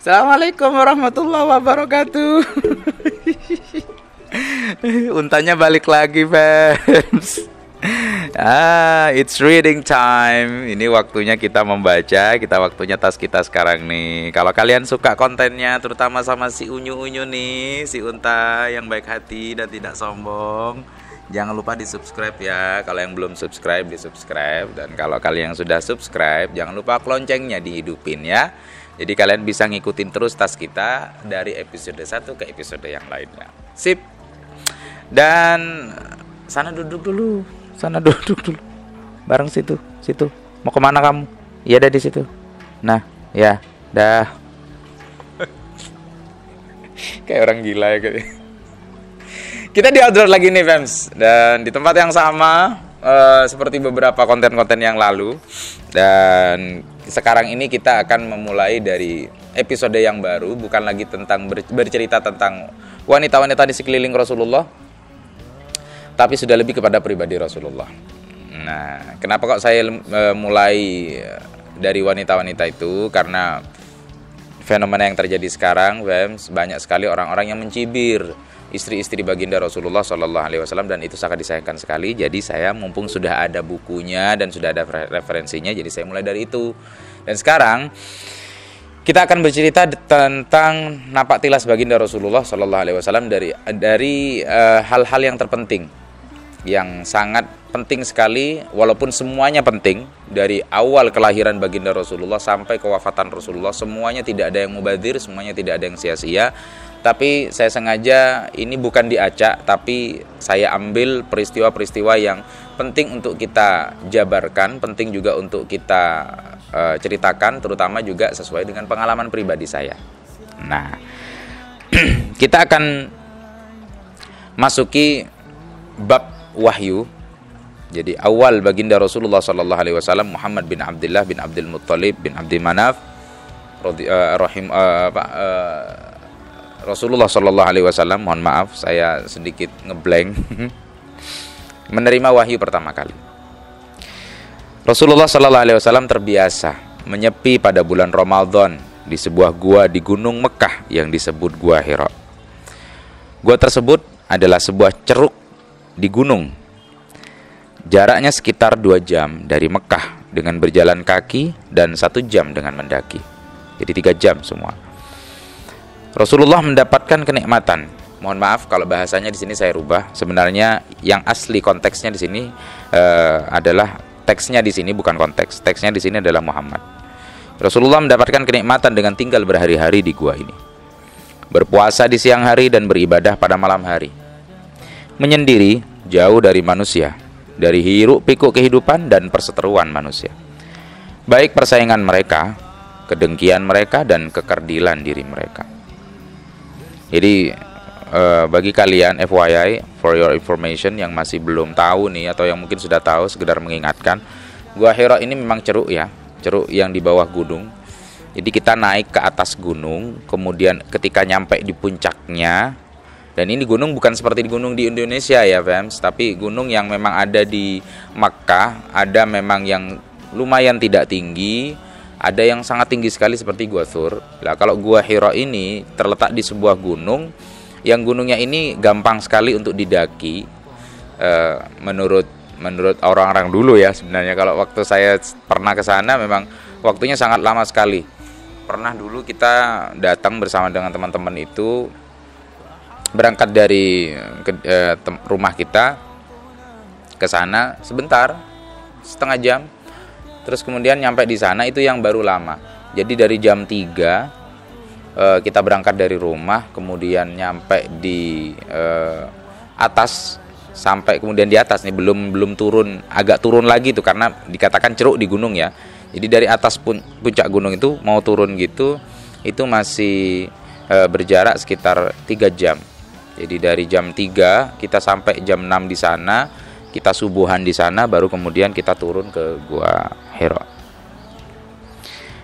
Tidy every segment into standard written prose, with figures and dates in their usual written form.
Assalamualaikum warahmatullahi wabarakatuh. Untanya balik lagi, fans. It's reading time. Ini waktunya kita membaca. Waktunya tas kita sekarang nih. Kalau kalian suka kontennya, terutama sama si Unyu-Unyu nih, si Unta yang baik hati dan tidak sombong, jangan lupa di subscribe ya. Kalau yang belum subscribe, di subscribe. Dan kalau kalian yang sudah subscribe, jangan lupa loncengnya dihidupin ya. Jadi kalian bisa ngikutin terus tas kita dari episode 1 ke episode yang lainnya. Sip. Dan sana duduk dulu. Bareng situ. Mau kemana kamu? Iya, ada di situ. Nah, ya, dah. Kayak orang gila ya kayak. Kita di outdoor lagi nih, fans. Dan di tempat yang sama seperti beberapa konten-konten yang lalu. Dan sekarang ini kita akan memulai dari episode yang baru, bukan lagi tentang bercerita tentang wanita-wanita di sekeliling Rasulullah, tapi sudah lebih kepada pribadi Rasulullah. Nah, kenapa kok saya mulai dari wanita-wanita itu? Karena fenomena yang terjadi sekarang, banyak sekali orang-orang yang mencibir istri-istri baginda Rasulullah SAW, dan itu sangat disayangkan sekali. Jadi saya mumpung sudah ada bukunya dan sudah ada referensinya, jadi saya mulai dari itu. Dan sekarang kita akan bercerita tentang napak tilas baginda Rasulullah SAW dari hal-hal yang terpenting, yang sangat penting sekali, walaupun semuanya penting. Dari awal kelahiran baginda Rasulullah sampai kewafatan Rasulullah, semuanya tidak ada yang mubadzir, semuanya tidak ada yang sia-sia. Tapi saya sengaja ini bukan diacak, tapi saya ambil peristiwa-peristiwa yang penting untuk kita jabarkan, penting juga untuk kita ceritakan, terutama juga sesuai dengan pengalaman pribadi saya. Nah, kita akan masuki bab wahyu. Jadi awal baginda Rasulullah SAW, Muhammad bin Abdullah bin Abdul Muttalib bin Abdi Manaf Rasulullah SAW, mohon maaf saya sedikit ngeblank, menerima wahyu pertama kali. Rasulullah SAW terbiasa menyepi pada bulan Ramadan di sebuah gua di Gunung Mekah yang disebut Gua Hira. Gua tersebut adalah sebuah ceruk di gunung. Jaraknya sekitar 2 jam dari Mekah dengan berjalan kaki dan 1 jam dengan mendaki. Jadi 3 jam semua. Rasulullah mendapatkan kenikmatan. Mohon maaf kalau bahasanya di sini saya rubah. Sebenarnya yang asli konteksnya di sini adalah teksnya di sini bukan konteks. Teksnya di sini adalah Muhammad. Rasulullah mendapatkan kenikmatan dengan tinggal berhari-hari di gua ini. Berpuasa di siang hari dan beribadah pada malam hari. Menyendiri jauh dari manusia, dari hiruk pikuk kehidupan dan perseteruan manusia. Baik persaingan mereka, kedengkian mereka, dan kekerdilan diri mereka. Jadi bagi kalian FYI, for your information, yang masih belum tahu nih atau yang mungkin sudah tahu, sekedar mengingatkan, Gua Hira ini memang ceruk ya, ceruk yang di bawah gunung. Jadi kita naik ke atas gunung, kemudian ketika nyampe di puncaknya, dan ini gunung bukan seperti gunung di Indonesia ya fans, tapi gunung yang memang ada di Makkah, ada memang yang lumayan tidak tinggi, ada yang sangat tinggi sekali seperti Gua Thur. Nah, kalau Gua Hira ini terletak di sebuah gunung, yang gunungnya ini gampang sekali untuk didaki. Menurut orang-orang dulu ya, sebenarnya kalau waktu saya pernah ke sana memang waktunya sangat lama sekali. Pernah dulu kita datang bersama dengan teman-teman itu, berangkat dari rumah kita ke sana sebentar, setengah jam. Terus kemudian nyampe di sana itu yang baru lama. Jadi dari jam 3 kita berangkat dari rumah, kemudian nyampe di atas, sampai kemudian di atas nih belum turun, agak turun lagi tuh karena dikatakan ceruk di gunung ya. Jadi dari atas puncak gunung itu mau turun gitu, itu masih berjarak sekitar 3 jam. Jadi dari jam 3 kita sampai jam 6 di sana, kita subuhan di sana, baru kemudian kita turun ke Gua Hira.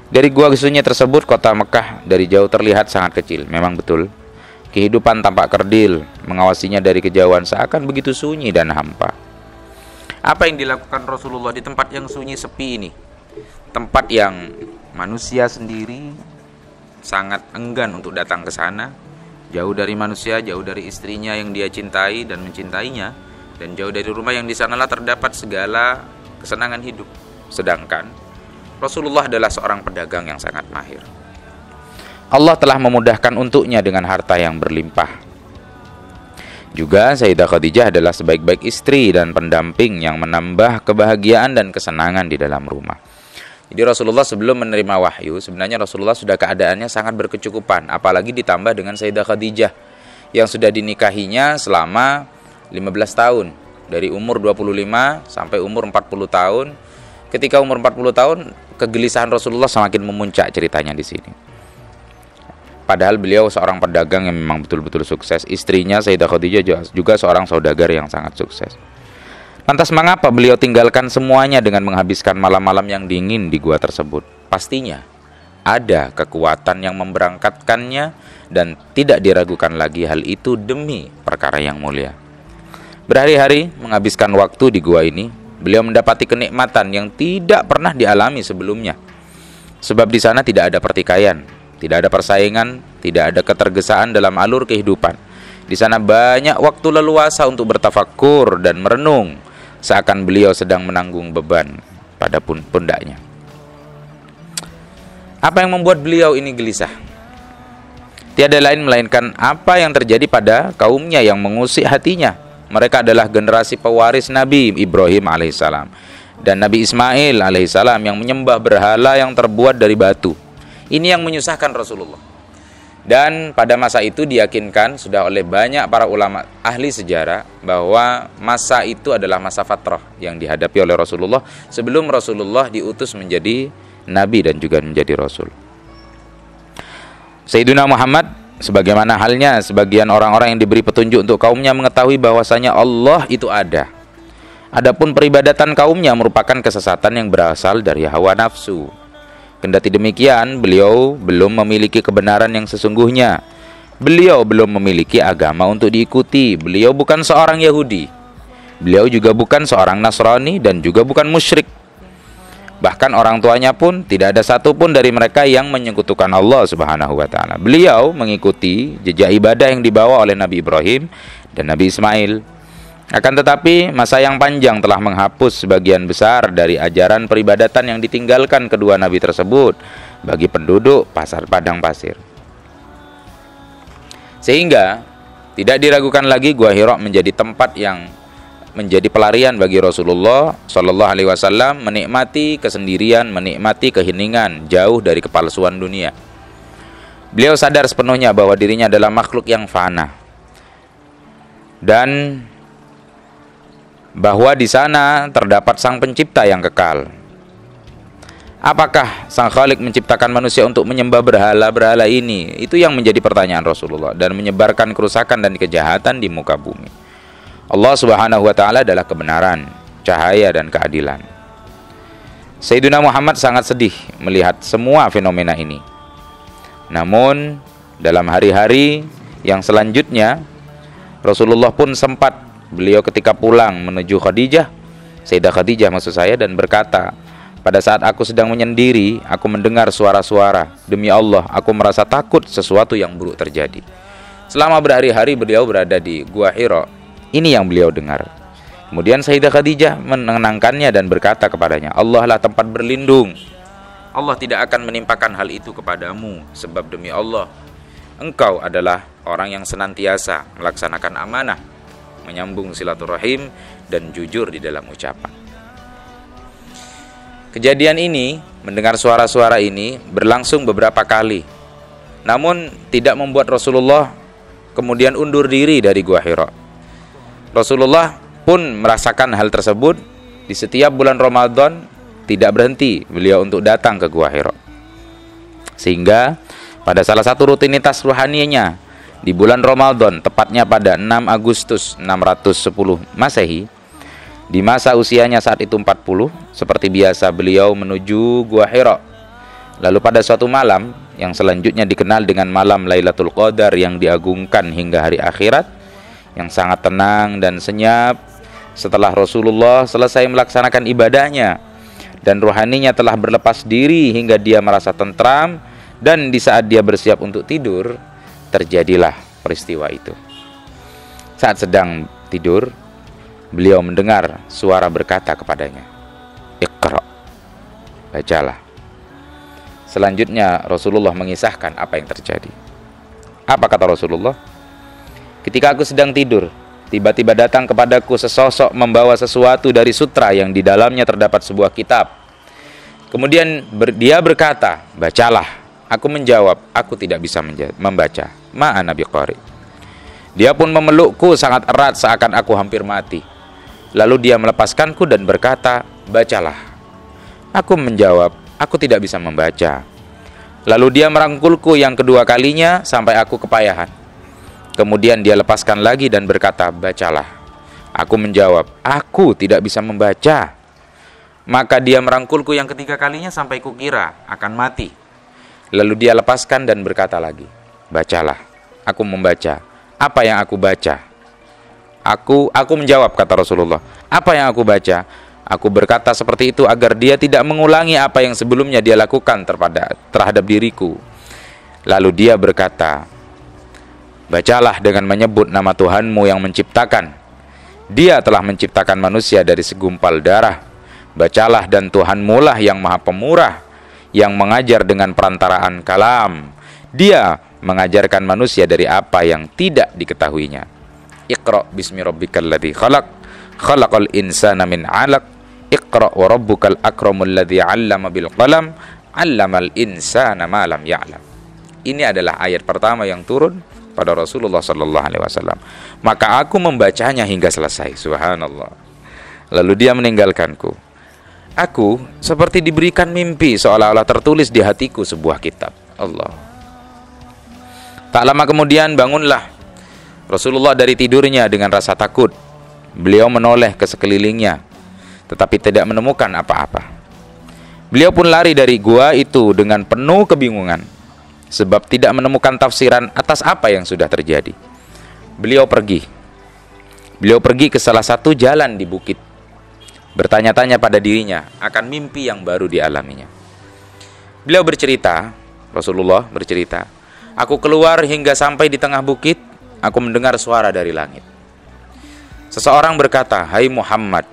Dari gua sunyi tersebut, kota Mekah dari jauh terlihat sangat kecil. Memang betul, kehidupan tampak kerdil, mengawasinya dari kejauhan seakan begitu sunyi dan hampa. Apa yang dilakukan Rasulullah di tempat yang sunyi sepi ini? Tempat yang Manusia sendiri sangat enggan untuk datang ke sana, jauh dari manusia, jauh dari istrinya yang dia cintai dan mencintainya, dan jauh dari rumah yang di sanalah terdapat segala kesenangan hidup. Sedangkan Rasulullah adalah seorang pedagang yang sangat mahir. Allah telah memudahkan untuknya dengan harta yang berlimpah. Juga Sayyidah Khadijah adalah sebaik-baik istri dan pendamping yang menambah kebahagiaan dan kesenangan di dalam rumah. Jadi Rasulullah sebelum menerima wahyu, sebenarnya Rasulullah sudah keadaannya sangat berkecukupan, apalagi ditambah dengan Sayyidah Khadijah yang sudah dinikahinya selama 15 tahun, dari umur 25 sampai umur 40 tahun. Ketika umur 40 tahun, kegelisahan Rasulullah semakin memuncak ceritanya di sini. Padahal beliau seorang pedagang yang memang betul-betul sukses. Istrinya Sayyidah Khadijah juga seorang saudagar yang sangat sukses. Lantas mengapa beliau tinggalkan semuanya dengan menghabiskan malam-malam yang dingin di gua tersebut? Pastinya ada kekuatan yang memberangkatkannya dan tidak diragukan lagi hal itu demi perkara yang mulia. Berhari-hari menghabiskan waktu di gua ini, beliau mendapati kenikmatan yang tidak pernah dialami sebelumnya. Sebab di sana tidak ada pertikaian, tidak ada persaingan, tidak ada ketergesaan dalam alur kehidupan. Di sana banyak waktu leluasa untuk bertafakkur dan merenung, seakan beliau sedang menanggung beban pada pundaknya. Apa yang membuat beliau ini gelisah? Tiada lain melainkan apa yang terjadi pada kaumnya yang mengusik hatinya. Mereka adalah generasi pewaris Nabi Ibrahim alaihissalam dan Nabi Ismail alaihissalam yang menyembah berhala yang terbuat dari batu. Ini yang menyusahkan Rasulullah. Dan pada masa itu diyakinkan sudah oleh banyak para ulama ahli sejarah bahwa masa itu adalah masa fatrah yang dihadapi oleh Rasulullah sebelum Rasulullah diutus menjadi nabi dan juga menjadi rasul. Sayyidina Muhammad sebagaimana halnya sebagian orang-orang yang diberi petunjuk untuk kaumnya mengetahui bahwasanya Allah itu ada. Adapun peribadatan kaumnya merupakan kesesatan yang berasal dari hawa nafsu. Kendati demikian, beliau belum memiliki kebenaran yang sesungguhnya. Beliau belum memiliki agama untuk diikuti. Beliau bukan seorang Yahudi. Beliau juga bukan seorang Nasrani dan juga bukan musyrik. Bahkan orang tuanya pun tidak ada satupun dari mereka yang menyekutukan Allah Subhanahu wa taala. Beliau mengikuti jejak ibadah yang dibawa oleh Nabi Ibrahim dan Nabi Ismail. Akan tetapi masa yang panjang telah menghapus sebagian besar dari ajaran peribadatan yang ditinggalkan kedua nabi tersebut bagi penduduk pasar padang pasir. Sehingga tidak diragukan lagi Gua Hira menjadi tempat yang menjadi pelarian bagi Rasulullah Shallallahu Alaihi Wasallam, menikmati kesendirian, menikmati keheningan, jauh dari kepalsuan dunia. Beliau sadar sepenuhnya bahwa dirinya adalah makhluk yang fana dan bahwa di sana terdapat Sang Pencipta yang kekal. Apakah Sang Khalik menciptakan manusia untuk menyembah berhala-berhala ini? Itu yang menjadi pertanyaan Rasulullah dan menyebarkan kerusakan dan kejahatan di muka bumi. Allah Subhanahu wa taala adalah kebenaran, cahaya dan keadilan. Sayyidina Muhammad sangat sedih melihat semua fenomena ini. Namun dalam hari-hari yang selanjutnya Rasulullah pun sempat beliau ketika pulang menuju Khadijah, Sayyidah Khadijah maksud saya, dan berkata, pada saat aku sedang menyendiri, aku mendengar suara-suara. Demi Allah, aku merasa takut sesuatu yang buruk terjadi. Selama berhari-hari beliau berada di Gua Hira, ini yang beliau dengar. Kemudian Sayyidah Khadijah menenangkannya dan berkata kepadanya, Allah lah tempat berlindung. Allah tidak akan menimpakan hal itu kepadamu, sebab demi Allah, engkau adalah orang yang senantiasa melaksanakan amanah, menyambung silaturahim dan jujur di dalam ucapan. Kejadian ini, mendengar suara-suara ini berlangsung beberapa kali. Namun tidak membuat Rasulullah kemudian undur diri dari Gua Hira. Rasulullah pun merasakan hal tersebut. Di setiap bulan Ramadan tidak berhenti beliau untuk datang ke Gua Hira. Sehingga pada salah satu rutinitas ruhaninya di bulan Ramadan, tepatnya pada 6 Agustus 610 Masehi, di masa usianya saat itu 40, seperti biasa beliau menuju Gua Hira. Lalu pada suatu malam yang selanjutnya dikenal dengan malam Lailatul Qadar yang diagungkan hingga hari akhirat, yang sangat tenang dan senyap, setelah Rasulullah selesai melaksanakan ibadahnya dan rohaninya telah berlepas diri hingga dia merasa tentram, dan di saat dia bersiap untuk tidur, terjadilah peristiwa itu. Saat sedang tidur, beliau mendengar suara berkata kepadanya, "Iqra", bacalah. Selanjutnya Rasulullah mengisahkan apa yang terjadi. Apa kata Rasulullah? "Ketika aku sedang tidur, tiba-tiba datang kepadaku sesosok membawa sesuatu dari sutra yang di dalamnya terdapat sebuah kitab. Kemudian dia berkata, 'Bacalah.' Aku menjawab, 'Aku tidak bisa membaca. Ma ana biqari.' Dia pun memelukku sangat erat seakan aku hampir mati. Lalu dia melepaskanku dan berkata, 'Bacalah.' Aku menjawab, 'Aku tidak bisa membaca.' Lalu dia merangkulku yang kedua kalinya sampai aku kepayahan. Kemudian dia lepaskan lagi dan berkata, 'Bacalah.' Aku menjawab, 'Aku tidak bisa membaca.' Maka dia merangkulku yang ketiga kalinya sampai kukira akan mati. Lalu dia lepaskan dan berkata lagi, 'Bacalah.' Aku membaca. Apa yang aku baca? Aku menjawab, kata Rasulullah, 'Apa yang aku baca?' Aku berkata seperti itu agar dia tidak mengulangi apa yang sebelumnya dia lakukan terhadap diriku. Lalu dia berkata, 'Bacalah dengan menyebut nama Tuhanmu yang menciptakan. Dia telah menciptakan manusia dari segumpal darah. Bacalah, dan Tuhanmu lah yang maha pemurah, yang mengajar dengan perantaraan kalam. Dia mengajarkan manusia dari apa yang tidak diketahuinya. Iqra bismi rabbikal ladzi khalaq, khalaqal insana min 'alaq. Iqra wa rabbukal akramul ladzi 'allama bil qalam, 'allamal insana ma lam ya'lam." Ini adalah ayat pertama yang turun pada Rasulullah sallallahu alaihi wasallam. Maka aku membacanya hingga selesai. Subhanallah. Lalu dia meninggalkanku. Aku seperti diberikan mimpi, seolah-olah tertulis di hatiku sebuah kitab. Allah. Tak lama kemudian bangunlah Rasulullah dari tidurnya dengan rasa takut. Beliau menoleh ke sekelilingnya, tetapi tidak menemukan apa-apa. Beliau pun lari dari gua itu dengan penuh kebingungan, sebab tidak menemukan tafsiran atas apa yang sudah terjadi. Beliau pergi ke salah satu jalan di bukit, bertanya-tanya pada dirinya akan mimpi yang baru dialaminya. Beliau bercerita, Rasulullah bercerita, "Aku keluar hingga sampai di tengah bukit, aku mendengar suara dari langit. Seseorang berkata, 'Hai Muhammad,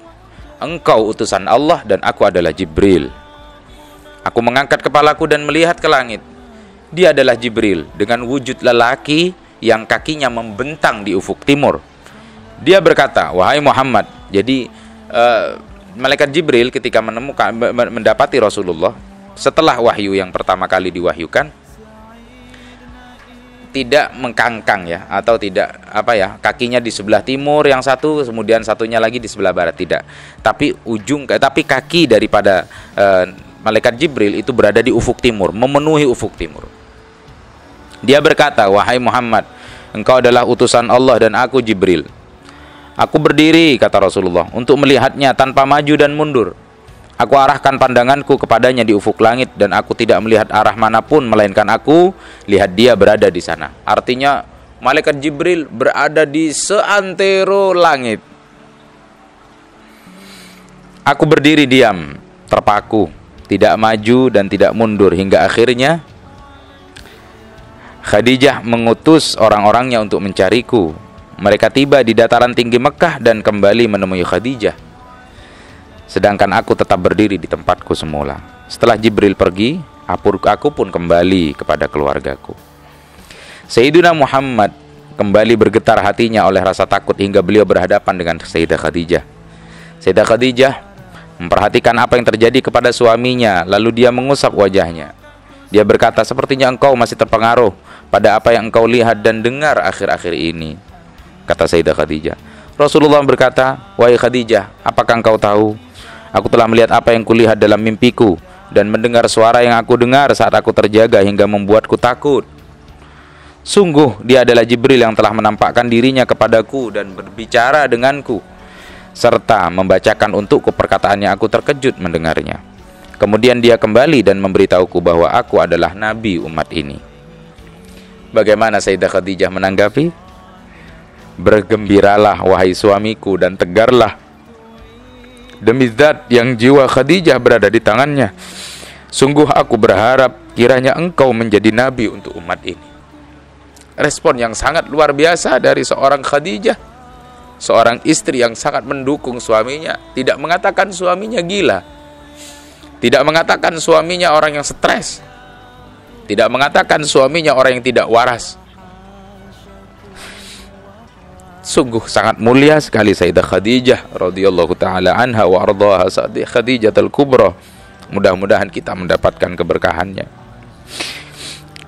engkau utusan Allah dan aku adalah Jibril.' Aku mengangkat kepalaku dan melihat ke langit. Dia adalah Jibril dengan wujud lelaki yang kakinya membentang di ufuk timur. Dia berkata, 'Wahai Muhammad,'" jadi malaikat Jibril ketika mendapati Rasulullah setelah wahyu yang pertama kali diwahyukan, tidak mengkangkang ya, atau tidak kakinya di sebelah timur yang satu, kemudian satunya lagi di sebelah barat, tidak. Tapi kaki daripada malaikat Jibril itu berada di ufuk timur, memenuhi ufuk timur. Dia berkata, "Wahai Muhammad, engkau adalah utusan Allah dan aku Jibril." Aku berdiri, kata Rasulullah, untuk melihatnya tanpa maju dan mundur. Aku arahkan pandanganku kepadanya di ufuk langit, dan aku tidak melihat arah manapun, melainkan aku lihat dia berada di sana. Artinya, malaikat Jibril berada di seantero langit. Aku berdiri diam, terpaku, tidak maju dan tidak mundur, hingga akhirnya Khadijah mengutus orang-orangnya untuk mencariku. Mereka tiba di dataran tinggi Mekah dan kembali menemui Khadijah, sedangkan aku tetap berdiri di tempatku semula. Setelah Jibril pergi, aku pun kembali kepada keluargaku. Sayyidina Muhammad kembali bergetar hatinya oleh rasa takut hingga beliau berhadapan dengan Sayyidah Khadijah. Sayyidah Khadijah memperhatikan apa yang terjadi kepada suaminya, lalu dia mengusap wajahnya. Dia berkata, "Sepertinya engkau masih terpengaruh pada apa yang engkau lihat dan dengar akhir-akhir ini," kata Sayyidah Khadijah. Rasulullah berkata, "Wahai Khadijah, apakah engkau tahu? Aku telah melihat apa yang kulihat dalam mimpiku dan mendengar suara yang aku dengar saat aku terjaga hingga membuatku takut. Sungguh dia adalah Jibril yang telah menampakkan dirinya kepadaku dan berbicara denganku, serta membacakan untukku perkataan yang aku terkejut mendengarnya. Kemudian dia kembali dan memberitahuku bahwa aku adalah nabi umat ini." Bagaimana Sayyidah Khadijah menanggapi? "Bergembiralah wahai suamiku dan tegarlah demi zat yang jiwa Khadijah berada di tangannya, sungguh aku berharap kiranya engkau menjadi nabi untuk umat ini. Respon yang sangat luar biasa dari seorang Khadijah, seorang istri yang sangat mendukung suaminya, tidak mengatakan suaminya gila, tidak mengatakan suaminya orang yang stres, tidak mengatakan suaminya orang yang tidak waras. Sungguh sangat mulia sekali Sayyidah Khadijah radhiyallahu taala anha wa ardhaha, Khadijatul Kubra. Mudah-mudahan kita mendapatkan keberkahannya.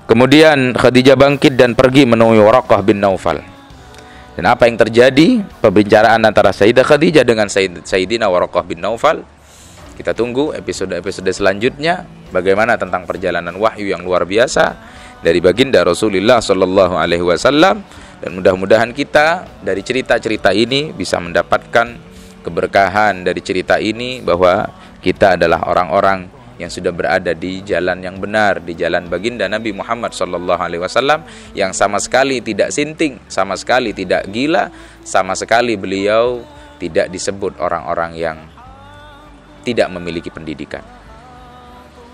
Kemudian Khadijah bangkit dan pergi menemui Waraqah bin Naufal. Dan apa yang terjadi? Pembicaraan antara Sayyidah Khadijah dengan Sayyidina Waraqah bin Naufal. Kita tunggu episode-episode selanjutnya, bagaimana tentang perjalanan wahyu yang luar biasa dari baginda Rasulullah sallallahu alaihi wasallam. Dan mudah-mudahan kita dari cerita-cerita ini bisa mendapatkan keberkahan dari cerita ini, bahwa kita adalah orang-orang yang sudah berada di jalan yang benar, di jalan baginda Nabi Muhammad sallallahu alaihi wasallam, yang sama sekali tidak sinting, sama sekali tidak gila, sama sekali beliau tidak disebut orang-orang yang tidak memiliki pendidikan.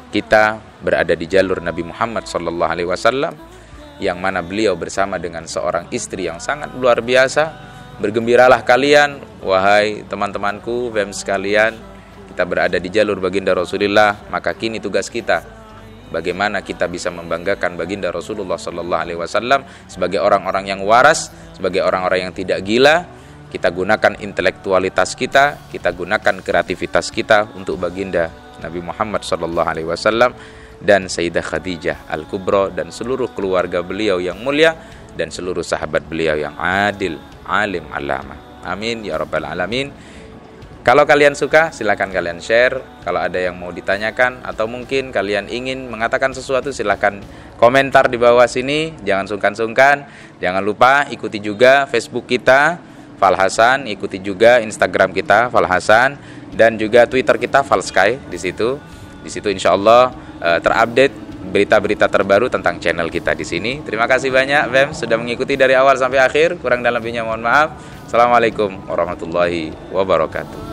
Kita berada di jalur Nabi Muhammad sallallahu alaihi wasallam, yang mana beliau bersama dengan seorang istri yang sangat luar biasa. Bergembiralah kalian, wahai teman-temanku, BEM sekalian. Kita berada di jalur baginda Rasulullah, maka kini tugas kita bagaimana kita bisa membanggakan baginda Rasulullah sallallahu alaihi wasallam sebagai orang-orang yang waras, sebagai orang-orang yang tidak gila. Kita gunakan intelektualitas kita gunakan kreativitas kita untuk baginda Nabi Muhammad sallallahu alaihi wasallam dan Sayyidah Khadijah Al-Kubra dan seluruh keluarga beliau yang mulia dan seluruh sahabat beliau yang adil, alim, alama. Amin ya rabbal alamin. Kalau kalian suka, silakan kalian share. Kalau ada yang mau ditanyakan atau mungkin kalian ingin mengatakan sesuatu, silakan komentar di bawah sini. Jangan sungkan-sungkan. Jangan lupa ikuti juga Facebook kita Fal Hasan, ikuti juga Instagram kita Fal Hasan, dan juga Twitter kita Fal Sky. Di situ insyaallah terupdate berita-berita terbaru tentang channel kita di sini. Terima kasih banyak BEM sudah mengikuti dari awal sampai akhir. Kurang dan lebihnya mohon maaf. Assalamualaikum warahmatullahi wabarakatuh.